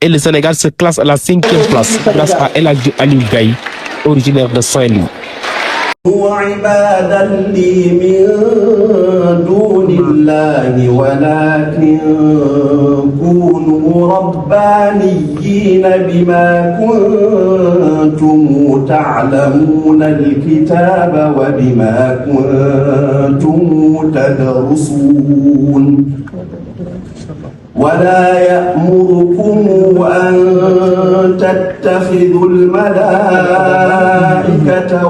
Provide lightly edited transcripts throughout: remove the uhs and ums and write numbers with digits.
et le Sénégal se classe à la 5e place grâce à El Hadji Aliou Gaye, originaire de Saint-Louis. عبادا لي من دون الله ولكن كونوا ربانيين بما كنتم تعلمون الكتاب وبما كنتم تدرسون ولا يأمركم أن تتخذوا الملائكة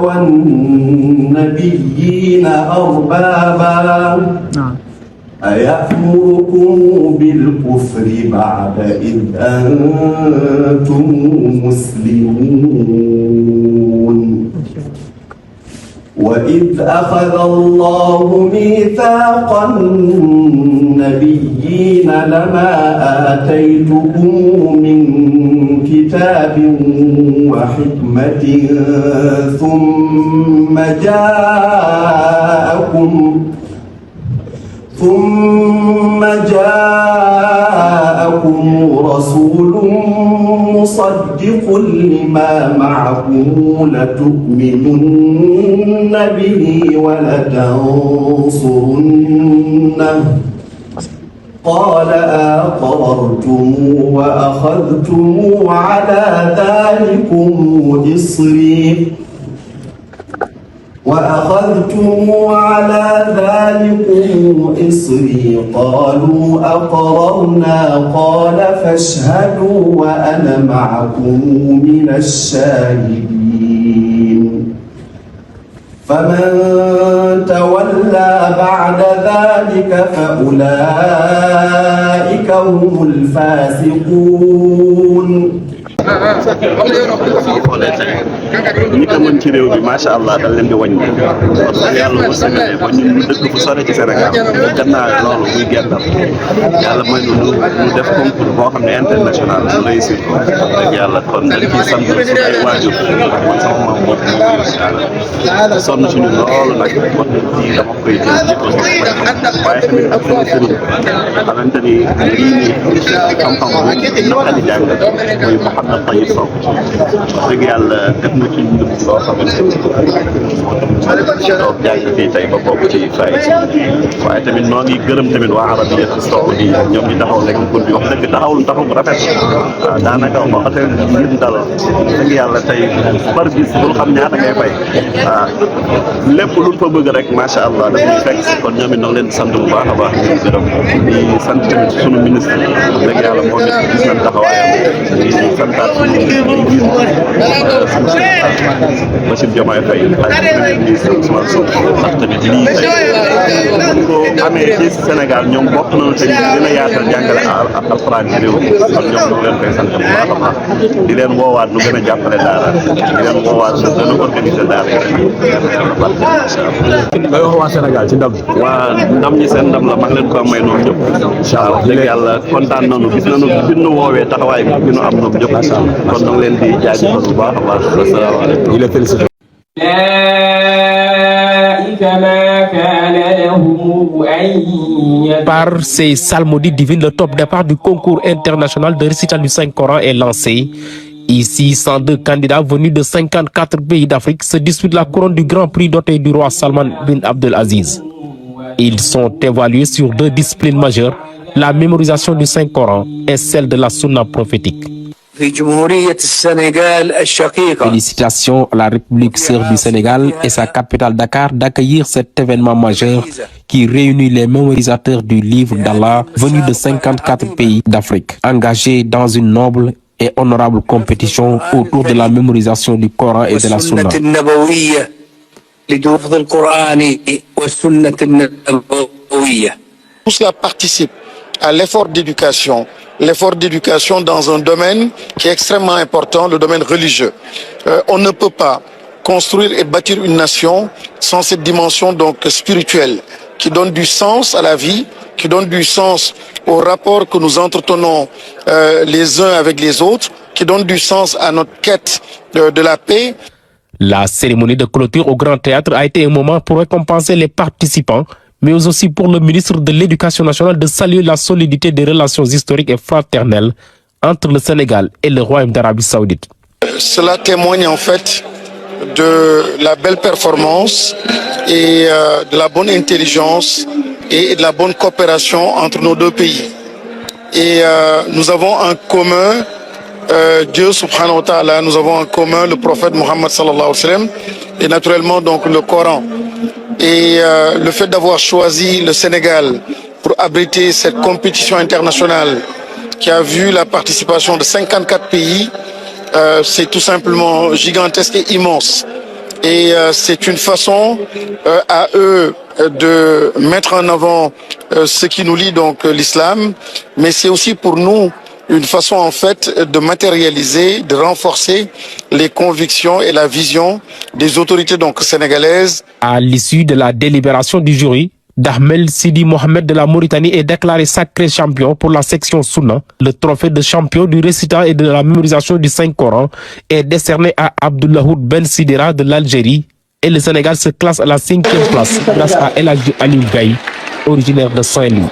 والنبيين أربابا أيأمركم بالكفر بعد إذ أنتم مسلمون وإذ أخذ الله ميثاق النبيين لما آتيتكم من كتاب وحكمة ثم جاءكم رسول مصدق لما معكم لتؤمنن به ولتنصرنه قال أقررتم وأخذتم على ذلكم إصري قالوا أقررنا قال فاشهدوا وأنا معكم من الشاهدين فمن تولى بعد ذلك فأولئك هم الفاسقون ñi ko mën ci réew bi macha allah dañ leen di wàññi parce que yàlla bu sëgalee ba ñun ñu dëkk fu sore ci Sénégal gannaaw loolu muy gerdal yàlla may nu def concours boo xam ne international mu réussir ko dëgg yàlla kon dañ ciy sant suñu ay waajur man sama maam moo sonn ci ñun loolu nag wax dëgg ci dama koy jël jëkkal ko waaye tamit ak sama sëriñ xamante ni lii nii xam-xam bu naqari jàng muy Mouhamed Taïb Sow dëgg yàlla def na ci ñun loo xamante ni toog jàng fii tey ba bokk ci fay waaye tamit noo ngi gërëm tamit waa Arabia Saoudia ñoom ñu taxaw lekk pour bi wax dëgg taxaw bu rafet waaw daanaka ba xasee nit dal dëgg yàlla tey par bis bul xam ñaata ngay fay waaw lépp luñ fa bëgg rek macha allah daf ñuy fekk kon ñoom it noo leen di sant bu baax a baax ñu ngi gërëm di sant tamit sunu ministre dëgg yàlla moom it gis nañ taxawaayam di santaat suñu Bassirou Diomaye Faye ak premier ministre Ousmane Sonko ndax tamit lii tey buñ ko amee ci Sénégal ñoom bokk nañu te ñu gën a yaatal jàngale alxuraan ci réew mi kon ñoom ñu leen koy sant bu baax a baax di leen woowaat nu gën a jàppale daara di leen woowaat nu gën a organiser daara yi may wax waa Sénégal ci ndam waa ndam ñi seen ndam la mag leen ko may noonu ñëpp incha allah dëgg yàlla kontaan nañu gis nañu bi nu woowee taxawaay bi nu am noonu ñëpp kon nag leen di jaajëfal bu baax a baax asalaamaaleykum ñu la félicité Par ces psalmodies divines, le top départ du concours international de récital du Saint-Coran est lancé. Ici, 102 candidats venus de 54 pays d'Afrique se disputent la couronne du Grand Prix doté du roi Salman bin Abdelaziz. Ils sont évalués sur 2 disciplines majeures, la mémorisation du Saint-Coran et celle de la sunna prophétique. Félicitations à la République sœur du Sénégal et sa capitale Dakar d'accueillir cet événement majeur qui réunit les mémorisateurs du livre d'Allah venus de 54 pays d'Afrique, engagés dans une noble et honorable compétition autour de la mémorisation du Coran et de la Sunna. Tout cela participe à l'effort d'éducation dans un domaine qui est extrêmement important, le domaine religieux. On ne peut pas construire et bâtir une nation sans cette dimension donc spirituelle qui donne du sens à la vie, qui donne du sens au rapport que nous entretenons les uns avec les autres, qui donne du sens à notre quête de la paix. La cérémonie de clôture au Grand Théâtre a été un moment pour récompenser les participants, mais aussi pour le ministre de l'Éducation nationale de saluer la solidité des relations historiques et fraternelles entre le Sénégal et le Royaume d'Arabie Saoudite. Cela témoigne en fait de la belle performance et de la bonne intelligence et de la bonne coopération entre nos deux pays. Et nous avons en commun Dieu subhanahu wa ta'ala, nous avons en commun le prophète Mohammed sallallahu alayhi wa sallam et naturellement donc le Coran. Et le fait d'avoir choisi le Sénégal pour abriter cette compétition internationale qui a vu la participation de 54 pays, c'est tout simplement gigantesque et immense. Et c'est une façon à eux de mettre en avant ce qui nous lie, donc l'islam, mais c'est aussi pour nous une façon en fait de matérialiser, de renforcer les convictions et la vision des autorités donc sénégalaises. À l'issue de la délibération du jury, Dahmel Sidi Mohamed de la Mauritanie est déclaré sacré champion pour la section Sunna. Le trophée de champion du récital et de la mémorisation du Saint-Coran est décerné à Abdullahoud Ben Sidera de l'Algérie et le Sénégal se classe à la 5e place grâce à El Hadji Aliou Gaye, originaire de Saint-Louis.